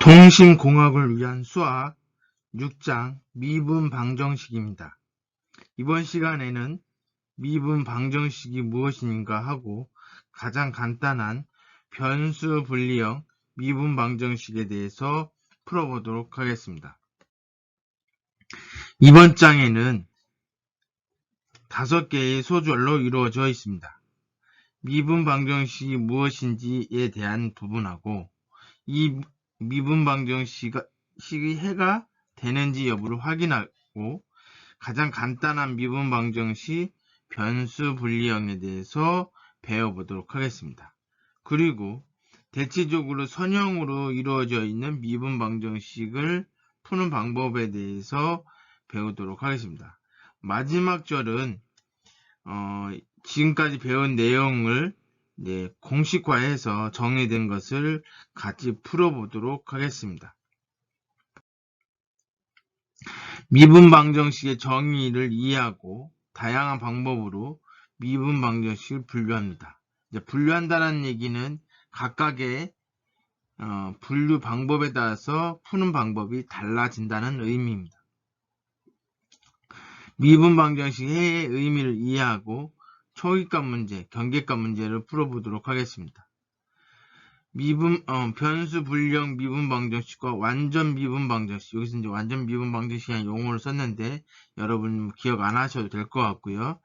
통신공학을 위한 수학 6장 미분 방정식입니다. 이번 시간에는 미분 방정식이 무엇인가 하고 가장 간단한 변수 분리형 미분 방정식에 대해서 풀어보도록 하겠습니다. 이번 장에는 5개의 소절로 이루어져 있습니다. 미분 방정식이 무엇인지에 대한 부분하고 이 미분 방정식이 해가 되는지 여부를 확인하고 가장 간단한 미분 방정식 변수 분리형에 대해서 배워보도록 하겠습니다. 그리고 대체적으로 선형으로 이루어져 있는 미분 방정식을 푸는 방법에 대해서 배우도록 하겠습니다. 마지막 절은 지금까지 배운 내용을 공식화해서 정리된 것을 같이 풀어보도록 하겠습니다. 미분 방정식의 정의를 이해하고 다양한 방법으로 미분 방정식을 분류합니다. 분류한다는 얘기는 각각의 분류 방법에 따라서 푸는 방법이 달라진다는 의미입니다. 미분 방정식의 의미를 이해하고 초기값 문제, 경계값 문제를 풀어보도록 하겠습니다. 변수 분리형 미분 방정식과 완전 미분 방정식, 여기서 이제 완전 미분 방정식이라는 용어를 썼는데 여러분 기억 안 하셔도 될 것 같고요.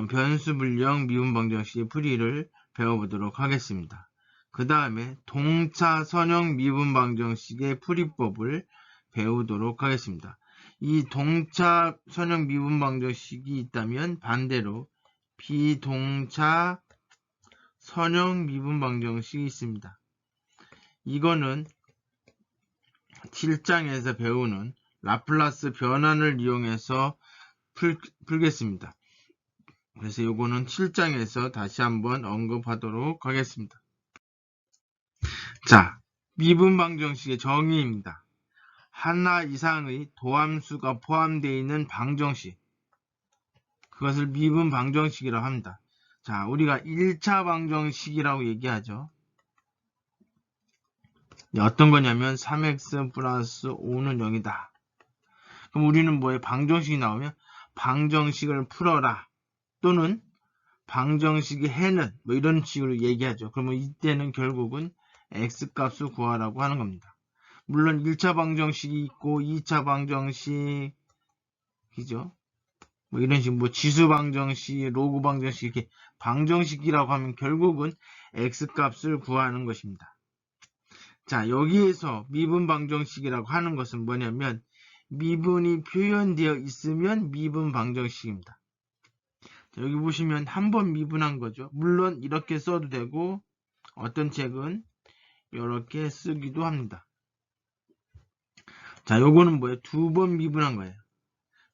변수 분리형 미분 방정식의 풀이를 배워보도록 하겠습니다. 그 다음에 동차 선형 미분 방정식의 풀이법을 배우도록 하겠습니다. 이 동차 선형 미분 방정식이 있다면 반대로 비동차 선형 미분 방정식이 있습니다. 이거는 7장에서 배우는 라플라스 변환을 이용해서 풀겠습니다. 그래서 이거는 7장에서 다시 한번 언급하도록 하겠습니다. 자, 미분 방정식의 정의입니다. 하나 이상의 도함수가 포함되어 있는 방정식, 그것을 미분 방정식이라고 합니다. 자, 우리가 1차 방정식이라고 얘기하죠. 어떤 거냐면 3x 플러스 5는 0이다. 그럼 우리는 뭐에 방정식이 나오면 방정식을 풀어라 또는 방정식의 해는 뭐 이런 식으로 얘기하죠. 그러면 이때는 결국은 x값을 구하라고 하는 겁니다. 물론 1차 방정식이 있고 2차 방정식이죠. 뭐 이런 식, 뭐 지수 방정식, 로그 방정식, 이렇게 방정식이라고 하면 결국은 x값을 구하는 것입니다. 자, 여기에서 미분 방정식이라고 하는 것은 뭐냐면 미분이 표현되어 있으면 미분 방정식입니다. 자, 여기 보시면 한 번 미분한 거죠. 물론 이렇게 써도 되고 어떤 책은 이렇게 쓰기도 합니다. 자, 요거는 뭐예요? 2번 미분한 거예요.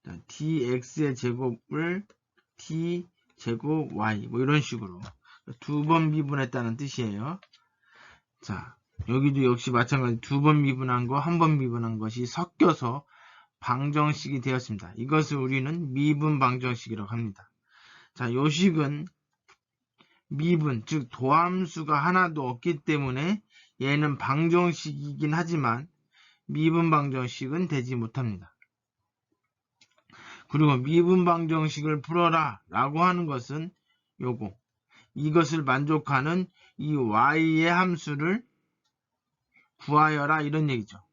자, dx의 제곱을 t 제곱 y 뭐 이런 식으로 2번 미분했다는 뜻이에요. 자, 여기도 역시 마찬가지 2번 미분한 거, 1번 미분한 것이 섞여서 방정식이 되었습니다. 이것을 우리는 미분 방정식이라고 합니다. 자, 요 식은 미분, 즉 도함수가 하나도 없기 때문에 얘는 방정식이긴 하지만 미분 방정식은 되지 못합니다. 그리고 미분 방정식을 풀어라 라고 하는 것은 이것을 만족하는 이 y의 함수를 구하여라 이런 얘기죠.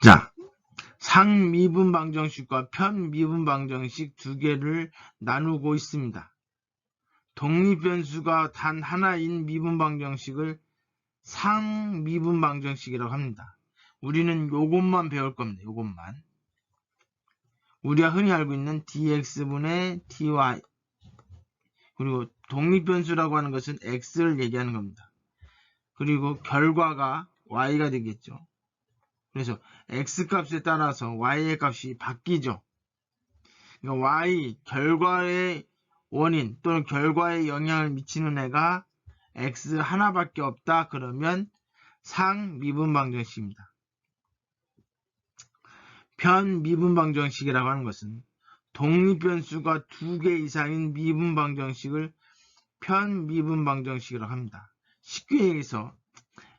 자, 상미분 방정식과 편미분 방정식 두 개를 나누고 있습니다. 독립변수가 단 하나인 미분 방정식을 상미분 방정식이라고 합니다. 우리는 요것만 배울 겁니다. 요것만. 우리가 흔히 알고 있는 dx분의 dy, 그리고 독립변수라고 하는 것은 x를 얘기하는 겁니다. 그리고 결과가 y가 되겠죠. 그래서 x값에 따라서 y의 값이 바뀌죠. 그러니까 y, 결과의 원인 또는 결과에 영향을 미치는 애가 x 하나밖에 없다. 그러면 상미분 방정식입니다. 편미분 방정식이라고 하는 것은 독립변수가 2개 이상인 미분 방정식을 편미분 방정식이라고 합니다. 쉽게 얘기해서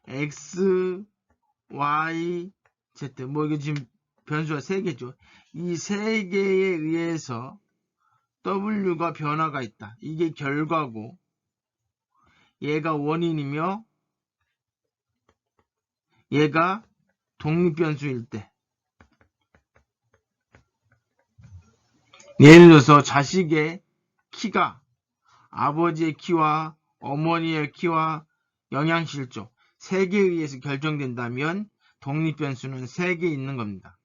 x, y, z 뭐 이게 지금 변수가 3개죠. 이 3개에 의해서 w가 변화가 있다. 이게 결과고 얘가 원인이며 얘가 독립변수일 때 예를 들어서 자식의 키가 아버지의 키와 어머니의 키와 영양실조 3개에 의해서 결정된다면 독립변수는 3개 있는 겁니다.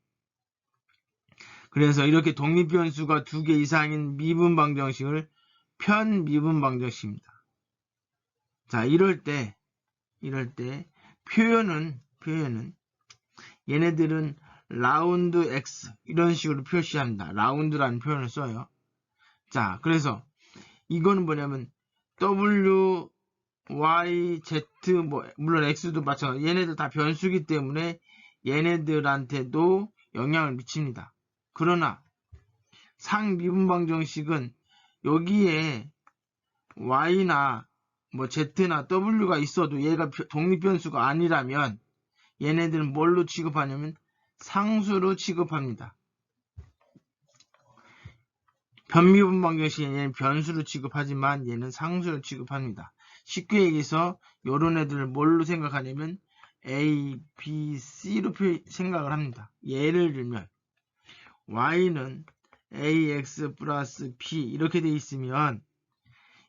그래서 이렇게 독립변수가 2개 이상인 미분방정식을 편미분방정식입니다. 자, 이럴 때 표현은 얘네들은 라운드 x 이런 식으로 표시합니다. 라운드라는 표현을 써요. 자, 그래서 이거는 뭐냐면 w, y, z 뭐 물론 x도 마찬가지. 얘네들 다 변수기 때문에 얘네들한테도 영향을 미칩니다. 그러나 상미분방정식은 여기에 y나 뭐 z나 w가 있어도 얘가 독립변수가 아니라면 얘네들은 뭘로 취급하냐면 상수로 취급합니다. 편미분방정식은 얘는 변수로 취급하지만 얘는 상수로 취급합니다. 쉽게 얘기해서 요런 애들을 뭘로 생각하냐면 A, B, C로 생각을 합니다. 예를 들면 y는 ax 플러스 b 이렇게 돼 있으면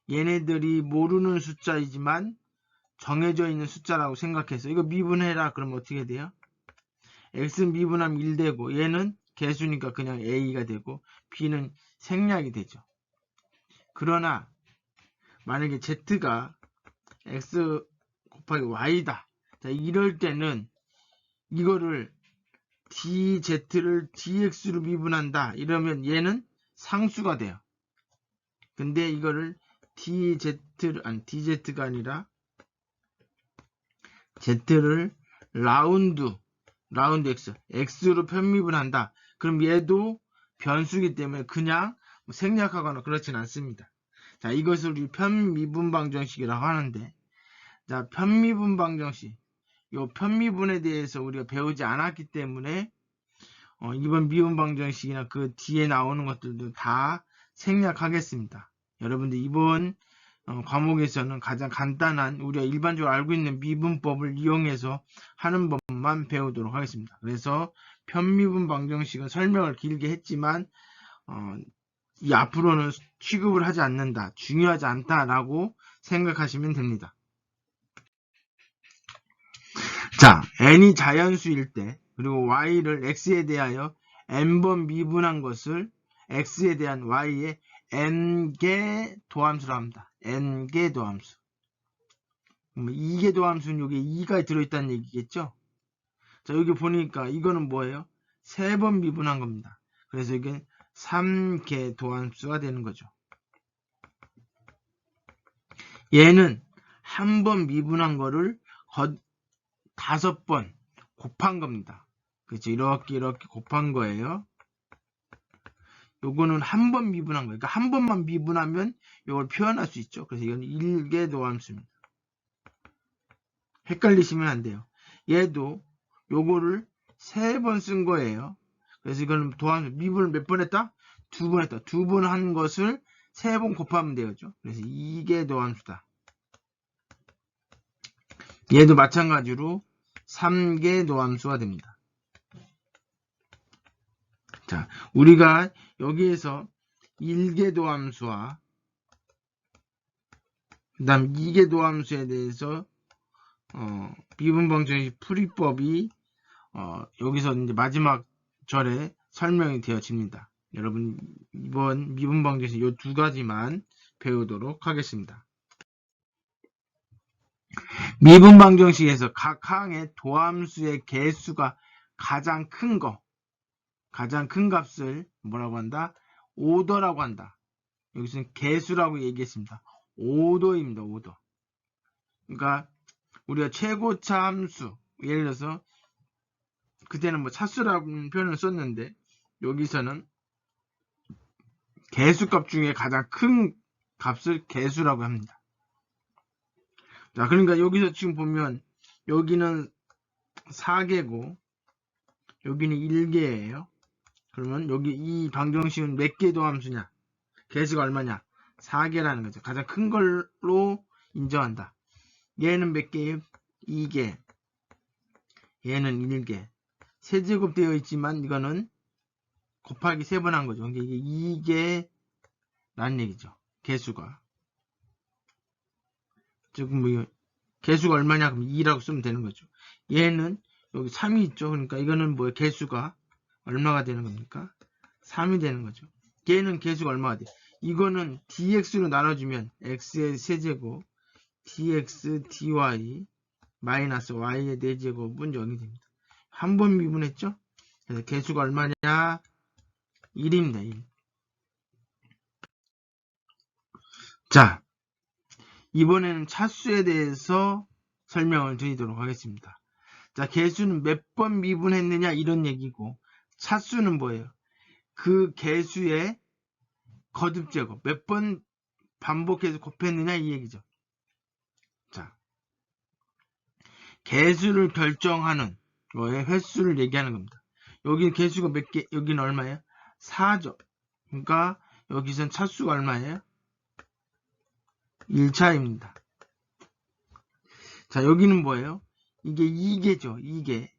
얘네들이 모르는 숫자이지만 정해져 있는 숫자라고 생각해서 이거 미분해라 그러면 어떻게 돼요? x는 미분하면 1 되고 얘는 개수니까 그냥 a가 되고 b는 생략이 되죠. 그러나 만약에 z가 x 곱하기 y다. 자, 이럴 때는 이거를 dz를 dx로 미분한다. 이러면 얘는 상수가 돼요. 근데 이거를 dz가 아니라 z를 라운드 x로 편미분한다. 그럼 얘도 변수기 때문에 그냥 생략하거나 그렇진 않습니다. 자, 이것을 우리 편미분방정식이라고 하는데, 자, 편미분방정식, 요 편미분에 대해서 우리가 배우지 않았기 때문에 이번 미분방정식이나 그 뒤에 나오는 것들도 다 생략하겠습니다. 여러분들 이번 과목에서는 가장 간단한 우리가 일반적으로 알고 있는 미분법을 이용해서 하는 법만 배우도록 하겠습니다. 그래서 편미분 방정식은 설명을 길게 했지만 이 앞으로는 취급을 하지 않는다, 중요하지 않다라고 생각하시면 됩니다. 자, n이 자연수일 때 그리고 y를 x에 대하여 n번 미분한 것을 x에 대한 y의 n개 도함수로 합니다. n개 도함수. 2개 도함수는 여기 2가 들어있다는 얘기겠죠? 자, 여기 보니까 이거는 뭐예요? 3번 미분한 겁니다. 그래서 이게 3개 도함수가 되는 거죠. 얘는 한 번 미분한 거를 5번 곱한 겁니다. 그렇죠? 이렇게 곱한 거예요. 요거는 한 번 미분한 거예요. 그러니까 한 번만 미분하면 요걸 표현할 수 있죠. 그래서 이건 1개 도함수입니다. 헷갈리시면 안 돼요. 얘도 요거를 3번 쓴 거예요. 그래서 이거는 도함수 미분을 몇 번 했다? 2번 했다. 2번 한 것을 3번 곱하면 되죠. 그래서 2개 도함수다. 얘도 마찬가지로 3개 도함수가 됩니다. 자, 우리가 여기에서 1개 도함수와 그 다음 2개 도함수에 대해서 미분방정식 풀이법이 여기서 이제 마지막 절에 설명이 되어집니다. 여러분 이번 미분방정식 이 2가지만 배우도록 하겠습니다. 미분방정식에서 각 항의 도함수의 개수가 가장 큰 값을 뭐라고 한다? 오더라고 한다. 여기서는 개수라고 얘기했습니다. 오더입니다. 오더. 그러니까 우리가 최고차 함수, 예를 들어서 그때는 뭐 차수라는 표현을 썼는데 여기서는 개수값 중에 가장 큰 값을 개수라고 합니다. 자, 그러니까 여기서 지금 보면 여기는 4개고 여기는 1개예요. 그러면 여기 이 방정식은 몇 개 도함수냐? 개수가 얼마냐? 4개라는 거죠. 가장 큰 걸로 인정한다. 얘는 몇 개예요? 2개. 얘는 1개. 세제곱 되어 있지만 이거는 곱하기 3번 한 거죠. 그러니까 이게 2개라는 얘기죠. 개수가. 지금 뭐 개수가 얼마냐? 그럼 2라고 쓰면 되는 거죠. 얘는 여기 3이 있죠. 그러니까 이거는 뭐예요? 개수가 얼마가 되는 겁니까? 3이 되는 거죠. 얘는 개수가 얼마가 돼? 이거는 dx로 나눠주면 x의 세제곱 dx dy 마이너스 y의 4제곱은 0이 됩니다. 한 번 미분했죠? 그래서 개수가 얼마냐? 1입니다. 1. 자, 이번에는 차수에 대해서 설명을 드리도록 하겠습니다. 자, 개수는 몇 번 미분했느냐 이런 얘기고 차수는 뭐예요? 그 개수의 거듭제곱 몇 번 반복해서 곱했느냐 이 얘기죠. 자, 개수를 결정하는 거의 횟수를 얘기하는 겁니다. 여기 개수가 몇 개, 여기는 얼마예요? 4죠. 그러니까 여기선 차수가 얼마예요? 1차입니다. 자, 여기는 뭐예요? 이게 2개죠. 2개.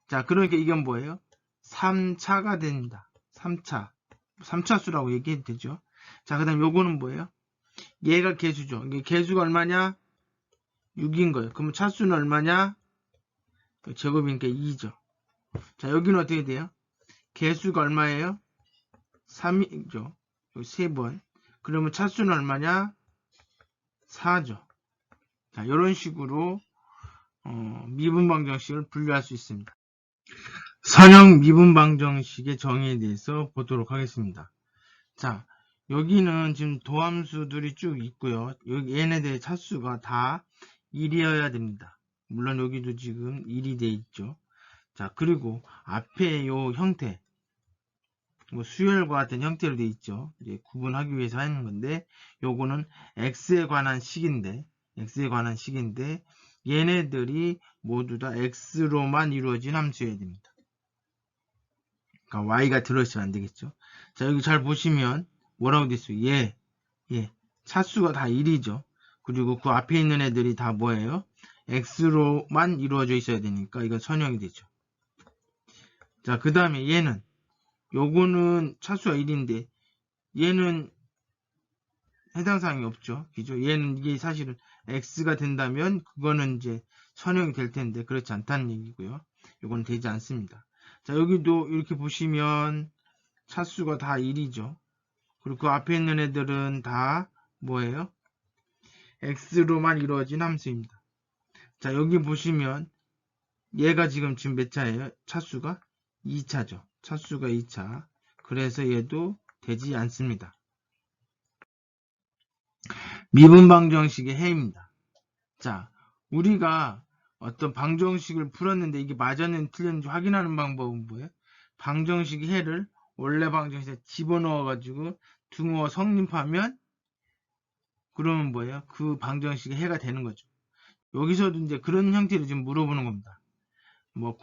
자, 그러니까 이건 뭐예요? 3차가 됩니다. 3차. 3차수라고 얘기해도 되죠. 자, 그 다음 요거는 뭐예요? 얘가 개수죠. 이게 개수가 얼마냐? 6인 거예요. 그럼 차수는 얼마냐? 제곱이니까 2죠. 자, 여기는 어떻게 돼요? 개수가 얼마예요? 3이죠. 여기 3번. 그러면 차수는 얼마냐? 4죠. 자, 이런 식으로 미분 방정식을 분류할 수 있습니다. 선형 미분 방정식의 정의에 대해서 보도록 하겠습니다. 자, 여기는 지금 도함수들이 쭉 있고요. 여기 얘네들의 차수가 다 1이어야 됩니다. 물론 여기도 지금 1이 돼 있죠. 자, 그리고 앞에 요 형태, 뭐 수열과 같은 형태로 돼 있죠. 이제 구분하기 위해서 하는 건데, 요거는 x에 관한 식인데, 얘네들이 모두 다 x로만 이루어진 함수여야 됩니다. 그러니까 y가 들어있으면 안 되겠죠. 자, 여기 잘 보시면 뭐라고 돼 있어요? 차수가 다 1이죠. 그리고 그 앞에 있는 애들이 다 뭐예요? x로만 이루어져 있어야 되니까 이건 선형이 되죠. 자, 그 다음에 얘는 요거는 차수가 1인데 얘는 해당 사항이 없죠. 그죠? 얘는 이게 사실은 x가 된다면 그거는 이제 선형이 될 텐데 그렇지 않다는 얘기고요. 요건 되지 않습니다. 자, 여기도 이렇게 보시면 차수가 다 1이죠. 그리고 그 앞에 있는 애들은 다 뭐예요? x로만 이루어진 함수입니다. 자, 여기 보시면 얘가 지금 몇 차예요? 차수가 2차죠. 차수가 2차. 그래서 얘도 되지 않습니다. 미분 방정식의 해입니다. 자, 우리가 어떤 방정식을 풀었는데 이게 맞았는지 틀렸는지 확인하는 방법은 뭐예요? 방정식의 해를 원래 방정식에 집어넣어가지고 등호 성립하면 그러면 뭐예요? 그 방정식의 해가 되는 거죠. 여기서도 이제 그런 형태로 지금 물어보는 겁니다. 뭐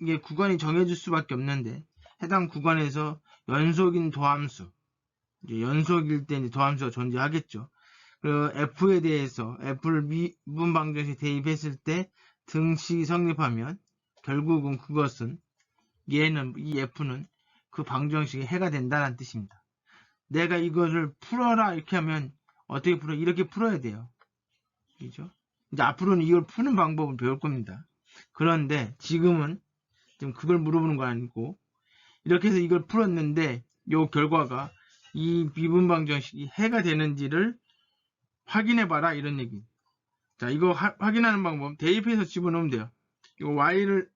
이게 구간이 정해질 수밖에 없는데 해당 구간에서 연속인 도함수, 이제 연속일 때 도함수가 존재하겠죠. 그 f에 대해서 f를 미분 방정식에 대입했을 때 등식이 성립하면 결국은 그것은 이 f는 그 방정식의 해가 된다는 뜻입니다. 내가 이거를 풀어라 이렇게 하면 어떻게 풀어? 이렇게 풀어야 돼요. 그죠? 이제 앞으로는 이걸 푸는 방법을 배울 겁니다. 그런데 지금은 그걸 물어보는 거 아니고 이렇게 해서 이걸 풀었는데 이 결과가 이 미분 방정식이 해가 되는지를 확인해봐라 이런 얘기. 자, 이거 확인하는 방법 대입해서 집어넣으면 돼요. 이거 y를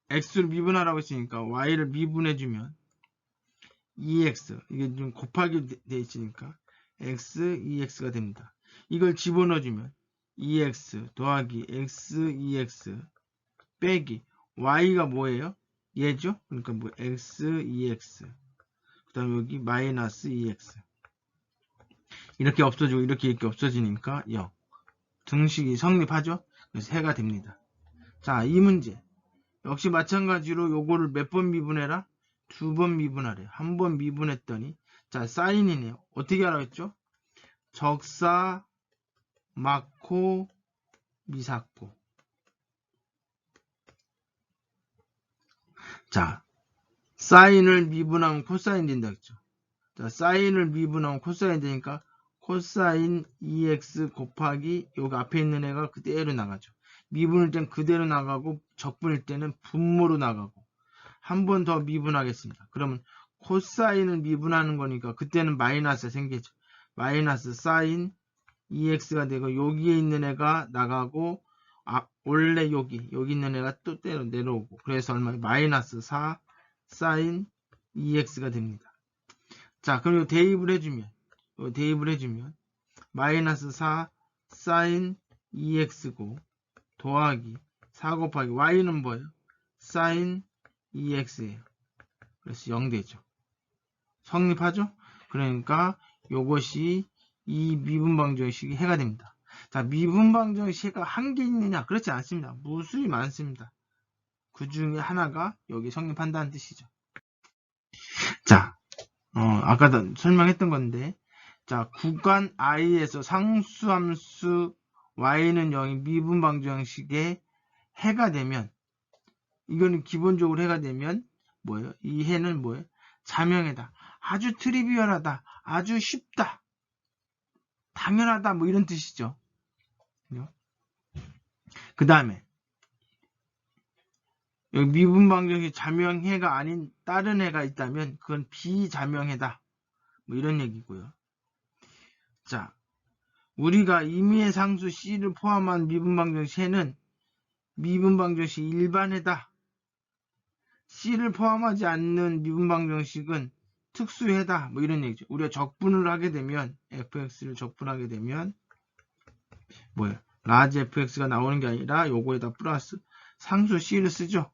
x로 미분하라고 했으니까 y를 미분해주면 2x 이게 좀 곱하기 돼 있으니까 x 2x가 됩니다. 이걸 집어넣어주면 2x 더하기 x 2x 빼기 y가 뭐예요? 얘죠? 그러니까 뭐 x 2x 그 다음에 여기 마이너스 2x 이렇게 없어지고 이렇게 없어지니까 0. 등식이 성립하죠. 그래서 해가 됩니다. 자, 이 문제 역시 마찬가지로 요거를 몇 번 미분해라? 2번 미분하래. 한 번 미분했더니 자, 사인이네요. 어떻게 알았죠? 적사, 마코, 미사코. 자, 사인을 미분하면 코사인 된다 했죠. 자, 사인을 미분하면 코사인 되니까 코사인 2x 곱하기 여기 앞에 있는 애가 그대로 나가죠. 미분일 땐 그대로 나가고 적분일 때는 분모로 나가고 한 번 더 미분하겠습니다. 그러면 코사인을 미분하는 거니까 그때는 마이너스가 생기죠. 마이너스 사인 2x가 되고 여기에 있는 애가 나가고 원래 여기 있는 애가 또 때로 내려오고 그래서 얼마? 마이너스 4 사인 2x가 됩니다. 자, 그리고 대입을 해주면 마이너스 4 사인 2x고 더하기 4 곱하기 y는 뭐예요? 사인 2x예요. 그래서 0 되죠. 성립하죠? 그러니까 요것이 이 미분방정식이 해가 됩니다. 자, 미분방정식이 한 개 있느냐? 그렇지 않습니다. 무수히 많습니다. 그 중에 하나가 여기 성립한다는 뜻이죠. 자, 아까도 설명했던 건데, 자, 구간 i에서 상수함수 y는 0이 미분방정식의 해가 되면, 이거는 기본적으로 해가 되면 뭐예요? 이 해는 뭐예요? 자명해다. 아주 트리비얼하다. 아주 쉽다. 당연하다. 뭐 이런 뜻이죠. 그 다음에 여기 미분방정식 자명해가 아닌 다른 해가 있다면 그건 비자명해다. 뭐 이런 얘기고요. 자, 우리가 임의의 상수 C를 포함한 미분방정식 해는 미분방정식 일반해다. C를 포함하지 않는 미분방정식은 특수해다. 뭐 이런 얘기죠. 우리가 적분을 하게 되면 fx를 적분하게 되면 뭐예요? 라지 fx가 나오는 게 아니라 요거에다 플러스 상수 C를 쓰죠.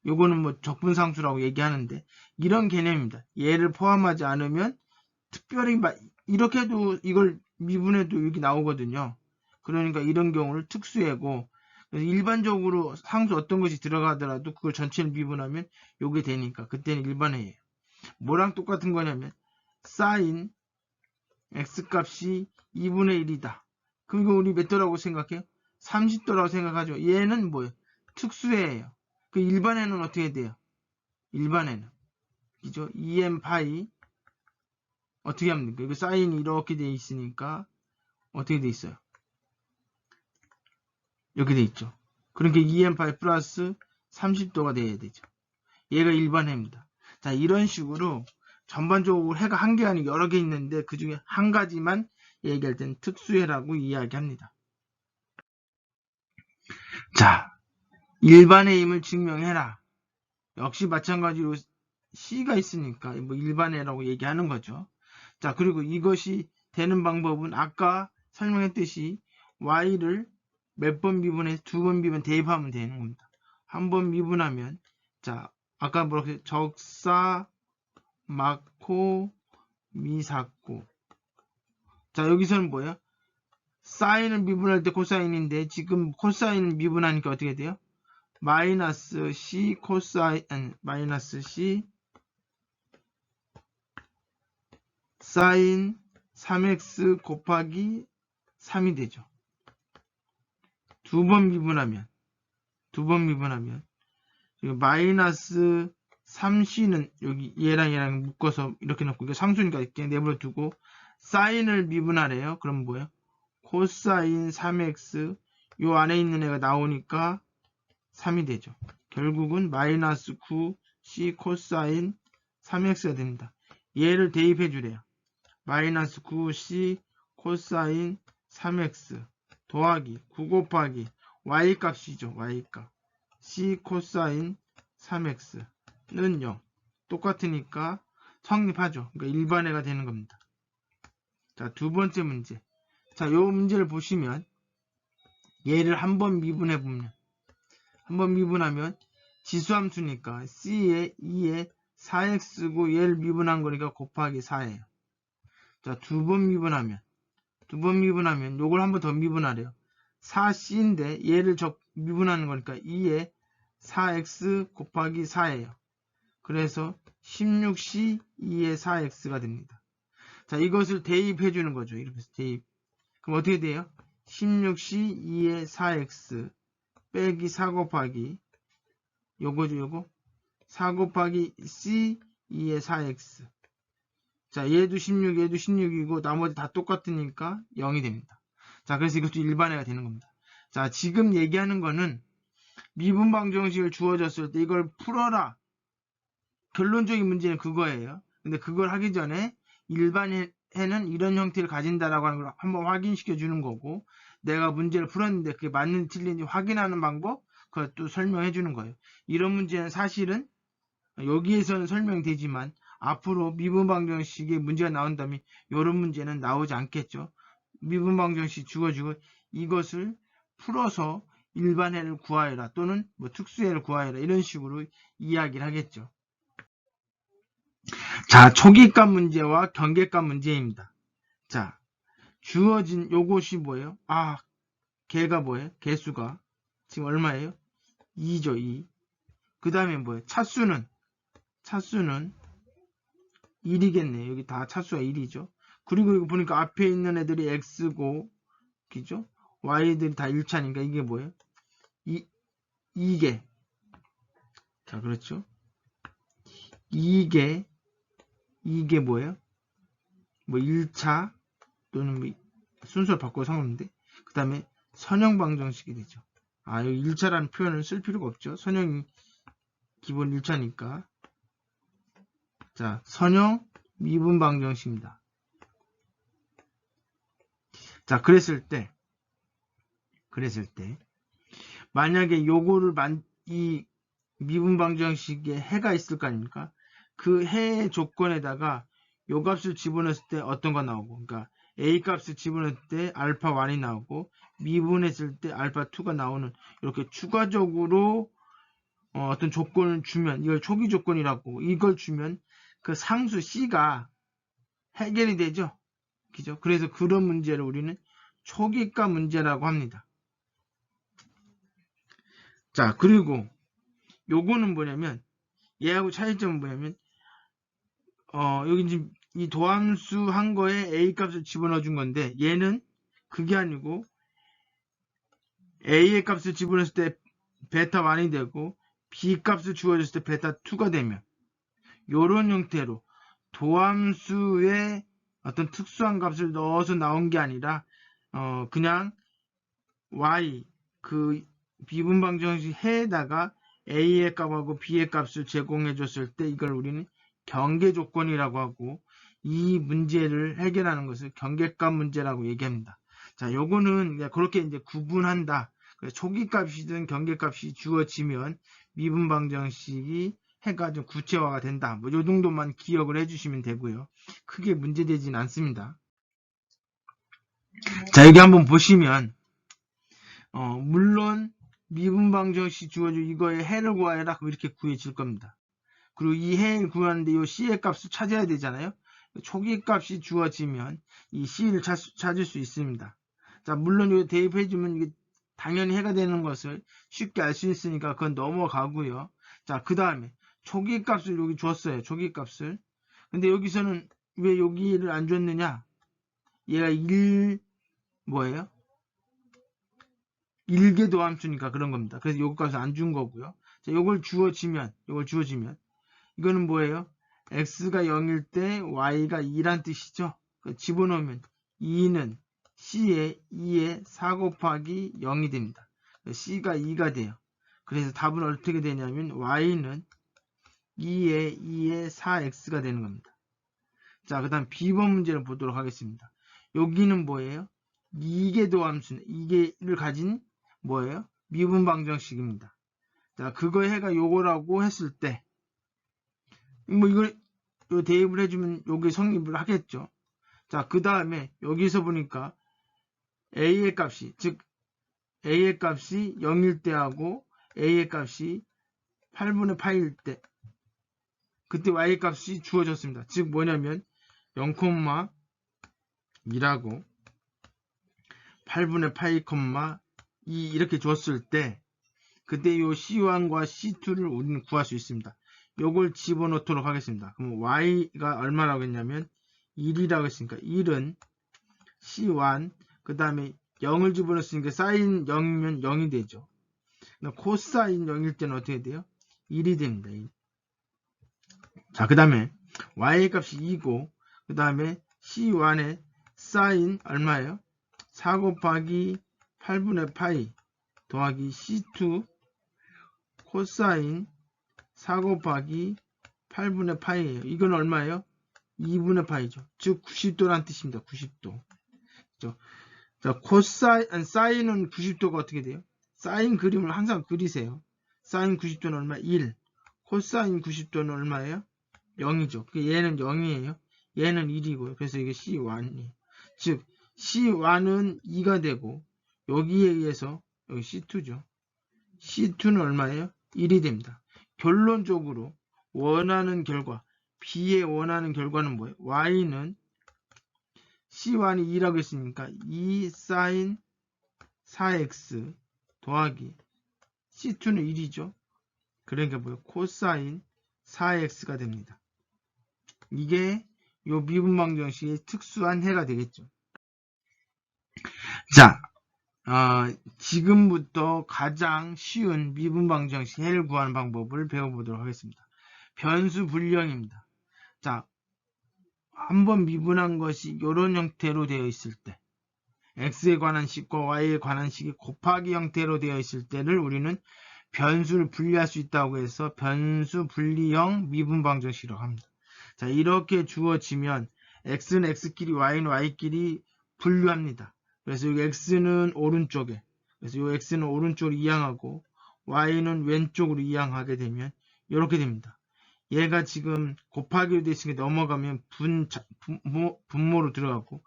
요거는 뭐 적분상수라고 얘기하는데 이런 개념입니다. 얘를 포함하지 않으면 특별히 이렇게 해도 이걸 미분해도 여기 나오거든요. 그러니까 이런 경우를 특수해고 그래서 일반적으로 상수 어떤 것이 들어가더라도 그걸 전체를 미분하면 요게 되니까 그때는 일반해예요. 뭐랑 똑같은 거냐면 사인 x값이 2분의 1이다. 그리고 우리 몇 도라고 생각해요? 30도라고 생각하죠. 얘는 뭐예요? 특수해예요. 그 일반에는 어떻게 돼요? 일반에는 그죠? 2m 파이 어떻게 하면 됩니까? 이거 사인이 이렇게 돼 있으니까 어떻게 돼 있어요? 이렇게 돼 있죠. 그러니까 2m 파이 플러스 30도가 돼야 되죠. 얘가 일반해입니다. 자, 이런 식으로 전반적으로 해가 한 개 아니고 여러 개 있는데 그 중에 한 가지만 얘기할 땐 특수해라고 이야기합니다. 자, 일반해임을 증명해라. 역시 마찬가지로 C가 있으니까 뭐 일반해라고 얘기하는 거죠. 자, 그리고 이것이 되는 방법은 아까 설명했듯이 y를 몇 번 미분해? 2번 미분 대입하면 되는 겁니다. 한 번 미분하면 자, 아까 뭐라고 했어요? 적사, 마코, 미사코. 자, 여기서는 뭐예요? 사인을 미분할 때 코사인인데 지금 코사인을 미분하니까 어떻게 돼요? 마이너스 C 코사인 마이너스 C 사인 3x 곱하기 3이 되죠. 두 번 미분하면 마이너스 3c는 여기 얘랑 묶어서 이렇게 놓고 이거 상수니까 이렇게 내버려 두고 사인을 미분하래요. 그럼 뭐예요? 코사인 3x 요 안에 있는 애가 나오니까 3이 되죠. 결국은 마이너스 9c 코사인 3x가 됩니다. 얘를 대입해 주래요. 마이너스 9c 코사인 3x 더하기 9 곱하기 y값이죠. y값 c 코사인 3x는 0 똑같으니까 성립하죠. 그러니까 일반해가 되는 겁니다. 자, 두 번째 문제. 자, 요 문제를 보시면 얘를 한번 미분해 보면 한번 미분하면 지수함수니까 c에 2에 4x고 얘를 미분한 거니까 곱하기 4예요. 자, 두 번 미분하면 요걸 한 번 더 미분하래요. 4c인데 얘를 미분하는 거니까 2에 4x 곱하기 4예요. 그래서 16c 2에 4x가 됩니다. 자, 이것을 대입해 주는 거죠. 이렇게 해서 대입. 그럼 어떻게 돼요? 16c 2에 4x 빼기 4 곱하기 요거죠, 요거. 4 곱하기 c 2에 4x. 자, 얘도 16, 얘도 16이고 나머지 다 똑같으니까 0이 됩니다. 자, 그래서 이것도 일반회가 되는 겁니다. 자, 지금 얘기하는 거는 미분방정식을 주어졌을 때 이걸 풀어라. 결론적인 문제는 그거예요. 근데 그걸 하기 전에 일반회는 이런 형태를 가진다라고 하는 걸 한번 확인시켜 주는 거고, 내가 문제를 풀었는데 그게 맞는지 틀린지 확인하는 방법, 그것도 설명해 주는 거예요. 이런 문제는 사실은 여기에서는 설명이 되지만 앞으로 미분방정식에 문제가 나온다면 이런 문제는 나오지 않겠죠. 미분방정식 주어지고 이것을 풀어서 일반해를 구하여라 또는 뭐 특수해를 구하여라 이런 식으로 이야기를 하겠죠. 자, 초기값 문제와 경계값 문제입니다. 자, 주어진 요것이 뭐예요? 아, 개가 뭐예요? 개수가 지금 얼마예요? 2죠, 2. 그 다음에 뭐예요? 차수는 1이겠네요. 여기 다 차수가 1이죠. 그리고 이거 보니까 앞에 있는 애들이 x고, 그죠? y들이 다 1차니까 이게 뭐예요? 2개. 자, 그렇죠? 이게 뭐예요? 뭐 1차 또는 뭐 순서를 바꿔도 상관없는데 그 다음에 선형 방정식이 되죠. 아, 여기 1차라는 표현을 쓸 필요가 없죠. 선형이 기본 1차니까. 자, 선형 미분 방정식입니다. 자, 그랬을 때 만약에 요거를 이 미분 방정식에 해가 있을 거 아닙니까? 그 해의 조건에다가 요 값을 집어넣었을 때 어떤 거 나오고, 그러니까 a 값을 집어넣을 때 알파 1이 나오고 미분했을 때 알파 2가 나오는 이렇게 추가적으로 어떤 조건을 주면 이걸 초기 조건이라고, 이걸 주면 그 상수 c가 해결이 되죠. 그죠? 그래서 그런 문제를 우리는 초기값 문제라고 합니다. 자, 그리고 요거는 뭐냐면 얘하고 차이점은 뭐냐면 여기 지금 이 도함수 한 거에 a 값을 집어넣어 준 건데 얘는 그게 아니고 a의 값을 집어넣었을 때 베타 1이 되고 b 값을 주어졌을 때 베타 2가 되면 요런 형태로 도함수에 어떤 특수한 값을 넣어서 나온 게 아니라 그냥 y 그 비분방정식 해에다가 a의 값하고 b의 값을 제공해 줬을 때 이걸 우리는 경계 조건이라고 하고, 이 문제를 해결하는 것을 경계값 문제라고 얘기합니다. 자, 요거는 그렇게 이제 구분한다. 초기값이든 경계값이 주어지면 미분방정식이 해가 좀 구체화가 된다. 뭐 요 정도만 기억을 해주시면 되고요. 크게 문제되진 않습니다. 자, 여기 한번 보시면 물론 미분방정식 주어져 이거의 해를 구하여라 이렇게 구해질 겁니다. 그리고 이 해를 구하는데 이 c의 값을 찾아야 되잖아요. 초기 값이 주어지면 이 c를 찾을 수 있습니다. 자, 물론 이거 대입해주면 이게 당연히 해가 되는 것을 쉽게 알 수 있으니까 그건 넘어가고요. 자, 그 다음에 초기 값을 여기 줬어요. 초기 값을. 근데 여기서는 왜 여기를 안 줬느냐? 얘가 1 뭐예요? 1개 도함수니까 그런 겁니다. 그래서 요거 값을 안 준 거고요. 자, 요걸 주어지면 이거는 뭐예요? x가 0일 때 y가 2란 뜻이죠. 집어넣으면 2는 c에 2에 4 곱하기 0이 됩니다. c가 2가 돼요. 그래서 답은 어떻게 되냐면 y는 2에 2에 4x가 되는 겁니다. 자, 그 다음 B번 문제를 보도록 하겠습니다. 여기는 뭐예요? 2개 도함수는 2개를 가진 뭐예요? 미분방정식입니다. 자, 그거 해가 요거라고 했을 때 뭐 이걸 요 대입을 해주면 요게 성립을 하겠죠. 자, 그 다음에 여기서 보니까 a의 값이 즉 a의 값이 0일 때하고 a의 값이 8분의 8일 때 그때 y의 값이 주어졌습니다. 즉 뭐냐면 0,2라고 8분의 8, 이렇게 줬을 때 그때 요 C1과 C2를 우리는 구할 수 있습니다. 요걸 집어넣도록 하겠습니다. 그럼 Y가 얼마라고 했냐면 1이라고 했으니까 1은 C1 그 다음에 0을 집어넣었으니까 사인 0이면 0이 되죠. 코사인 0일 때는 어떻게 돼요? 1이 됩니다. 1. 자, 그 다음에 y 값이 2고 그 다음에 C1의 사인 얼마예요? 4 곱하기 8분의 파이 더하기 C2 코사인 4 곱하기 8분의 파이예요. 이건 얼마예요? 2분의 파이죠. 즉 90도란 뜻입니다. 90도. 그렇죠? 자, 사인은 90도가 어떻게 돼요? 사인 그림을 항상 그리세요. 사인 90도는 얼마? 1. 코사인 90도는 얼마예요? 0이죠. 얘는 0이에요. 얘는 1이고요. 그래서 이게 C1이에요. 즉 C1은 2가 되고 여기에 의해서 여기 C2죠. C2는 얼마예요? 1이 됩니다. 결론적으로 원하는 결과 B의 원하는 결과는 뭐예요? Y는 C1이 2라고 했으니까 2 sin 4x 더하기 C2는 1이죠. 그러니까 뭐예요? 코사인 4x가 됩니다. 이게 요 미분방정식의 특수한 해가 되겠죠. 자, 지금부터 가장 쉬운 미분방정식 해를 구하는 방법을 배워보도록 하겠습니다. 변수 분리형입니다. 자, 한번 미분한 것이 이런 형태로 되어 있을 때 x에 관한 식과 y에 관한 식이 곱하기 형태로 되어 있을 때를 우리는 변수를 분리할 수 있다고 해서 변수 분리형 미분방정식이라고 합니다. 자, 이렇게 주어지면 x는 x끼리 y는 y끼리 분류합니다. 그래서 여기 x는 오른쪽에, 그래서 이 x는 오른쪽으로 이항하고 y는 왼쪽으로 이항하게 되면 이렇게 됩니다. 얘가 지금 곱하기로 되어 있으니까 넘어가면 분모로 들어가고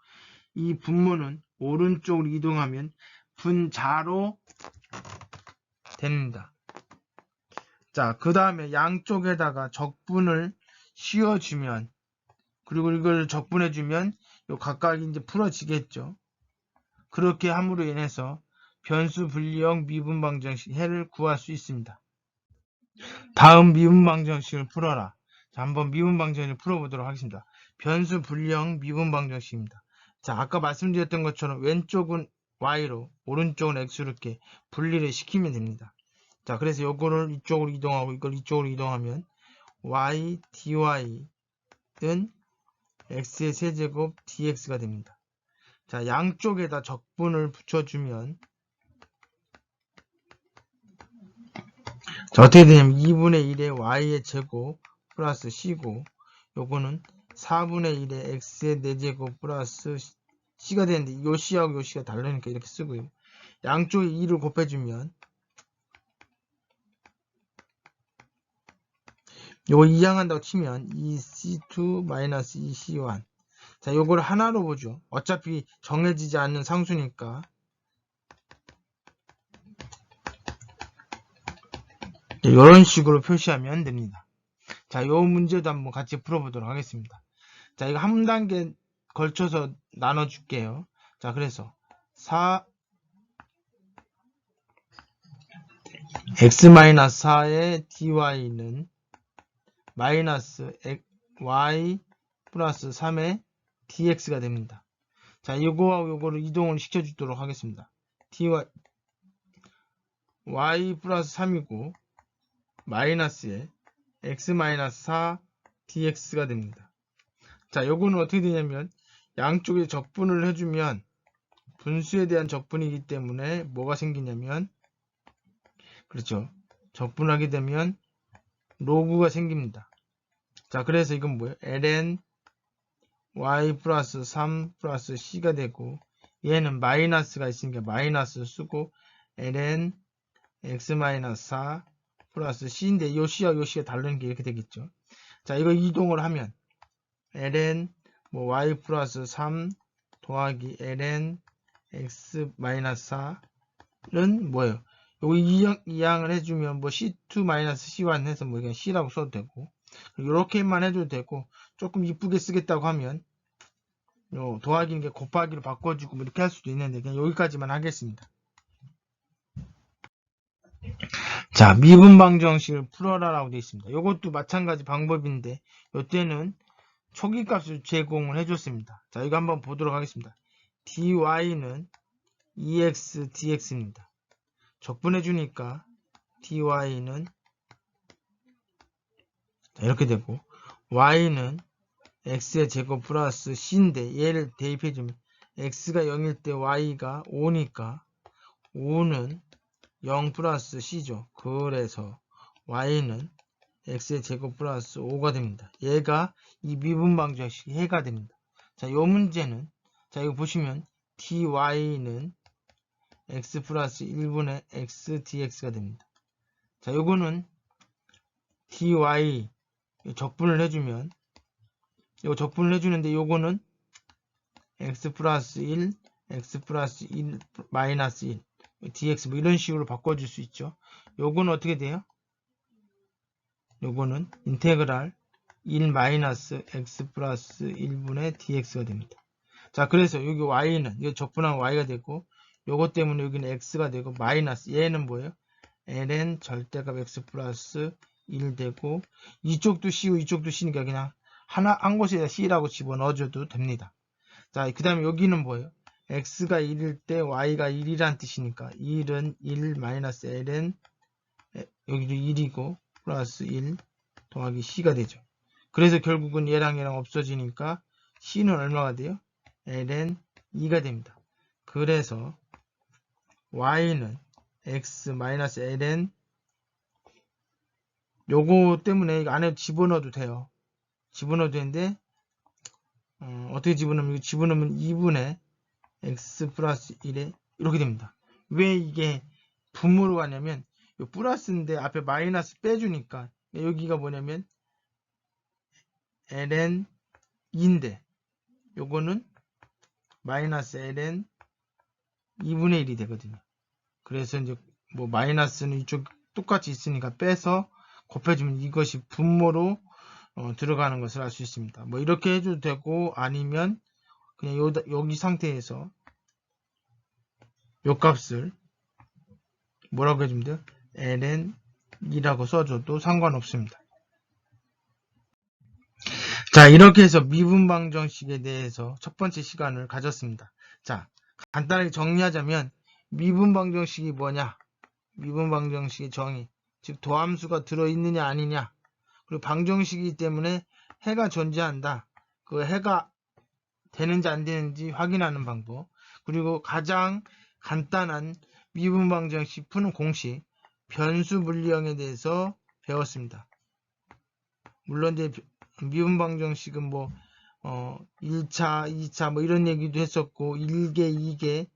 이 분모는 오른쪽으로 이동하면 분자로 됩니다. 자, 그 다음에 양쪽에다가 적분을 씌워주면 그리고 이걸 적분해주면 요 각각이 이제 풀어지겠죠. 그렇게 함으로 인해서 변수 분리형 미분방정식 해를 구할 수 있습니다. 다음 미분방정식을 풀어라. 자, 한번 미분방정식을 풀어보도록 하겠습니다. 변수 분리형 미분방정식입니다. 자, 아까 말씀드렸던 것처럼 왼쪽은 y로 오른쪽은 x로 이렇게 분리를 시키면 됩니다. 자, 그래서 요거를 이쪽으로 이동하고 이걸 이쪽으로 이동하면 y dy는 x의 세제곱 dx가 됩니다. 자, 양쪽에다 적분을 붙여주면 자, 어떻게 되냐면 2분의 1의 y의 제곱 플러스 c고 요거는 4분의 1의 x의 4제곱 플러스 c가 되는데 요 c하고 요 c가 다르니까 이렇게 쓰고요. 양쪽에 2를 곱해주면 요거 이항한다고 치면 2c2 마이너스 2c1 자, 요걸 하나로 보죠. 어차피 정해지지 않는 상수니까 이런 식으로 표시하면 됩니다. 자, 요 문제도 한번 같이 풀어보도록 하겠습니다. 자, 이거 한 단계 걸쳐서 나눠줄게요. 자, 그래서 x-4의 dy는 마이너스 y 플러스 3의 dx가 됩니다. 자, 요거하고 요거를 이동을 시켜주도록 하겠습니다. dy y 플러스 3이고 마이너스에 x-4 dx가 됩니다. 자, 요거는 어떻게 되냐면 양쪽에 적분을 해주면 분수에 대한 적분이기 때문에 뭐가 생기냐면 그렇죠. 적분하게 되면 로그가 생깁니다. 자, 그래서 이건 뭐예요? ln y 플러스 3 플러스 c가 되고 얘는 마이너스가 있으니까 마이너스 쓰고 ln x-4 플러스 c인데 요 c와 요 c가 다른 게 이렇게 되겠죠. 자, 이거 이동을 하면 ln y 플러스 3 더하기 ln x-4는 뭐예요? 요거 이항을 해주면 뭐 c2 마이너스 c1 해서 뭐 그냥 c라고 써도 되고 이렇게만 해도 되고 조금 이쁘게 쓰겠다고 하면 요 더하기는 게 곱하기로 바꿔주고 뭐 이렇게 할 수도 있는데 그냥 여기까지만 하겠습니다. 자, 미분방정식을 풀어라라고 되어 있습니다. 이것도 마찬가지 방법인데 이때는 초기값을 제공을 해줬습니다. 자, 이거 한번 보도록 하겠습니다. dy는 ex dx입니다. 적분해 주니까 dy는 이렇게 되고 y는 x의 제곱 플러스 c인데 얘를 대입해 주면 x가 0일 때 y가 5니까 5는 0 플러스 c죠. 그래서 y는 x의 제곱 플러스 5가 됩니다. 얘가 이 미분방정식 해가 됩니다. 자, 요 문제는 자, 이거 보시면 dy는 x 플러스 1분의 x dx가 됩니다. 자, 요거는 dy 적분을 해주면 이거 적분을 해주는데 요거는 x 플러스 1, x 플러스 1 마이너스 1 dx 뭐 이런 식으로 바꿔줄 수 있죠. 요거는 어떻게 돼요? 요거는 인테그랄 1 마이너스 x 플러스 1분의 dx가 됩니다. 자, 그래서 여기 y는 이거 적분하면 y가 되고 요것 때문에 여기는 x가 되고 마이너스 얘는 뭐예요? ln 절대값 x 플러스 1 되고 이쪽도 c고 이쪽도 c니까 그냥 한 곳에다 c라고 집어넣어줘도 됩니다. 자, 그 다음에 여기는 뭐예요? x가 1일 때 y가 1이란 뜻이니까 1은 1 마이너스 ln 여기도 1이고 플러스 1 더하기 c가 되죠. 그래서 결국은 얘랑 얘랑 없어지니까 c는 얼마가 돼요? ln 2가 됩니다. 그래서 y는 x 마이너스 ln 요거 때문에 이거 안에 집어넣어도 돼요. 집어넣어도 되는데 어떻게 집어넣으면 2분의 x 플러스 1에 이렇게 됩니다. 왜 이게 분모로 가냐면 요 플러스인데 앞에 마이너스 빼주니까 여기가 뭐냐면 ln 2인데 요거는 마이너스 ln 2분의 1이 되거든요. 그래서 이제 뭐 마이너스는 이쪽 똑같이 있으니까 빼서 곱해주면 이것이 분모로 들어가는 것을 알 수 있습니다. 뭐 이렇게 해줘도 되고 아니면 그냥 여기 상태에서 요 값을 뭐라고 해주면 돼요? ln 2라고 써줘도 상관없습니다. 자, 이렇게 해서 미분방정식에 대해서 첫 번째 시간을 가졌습니다. 자, 간단하게 정리하자면 미분방정식이 뭐냐? 미분방정식의 정의, 즉 도함수가 들어있느냐 아니냐, 그리고 방정식이기 때문에 해가 존재한다. 그 해가 되는지 안 되는지 확인하는 방법, 그리고 가장 간단한 미분방정식 푸는 공식, 변수 물리형에 대해서 배웠습니다. 물론 이제 미분방정식은 뭐 1차, 2차 뭐 이런 얘기도 했었고 1개, 2개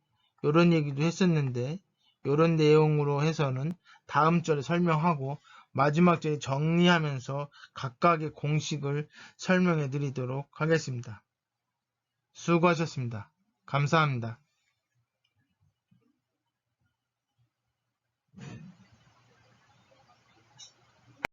이런 얘기도 했었는데 이런 내용으로 해서는 다음 절에 설명하고 마지막 절에 정리하면서 각각의 공식을 설명해 드리도록 하겠습니다. 수고하셨습니다. 감사합니다.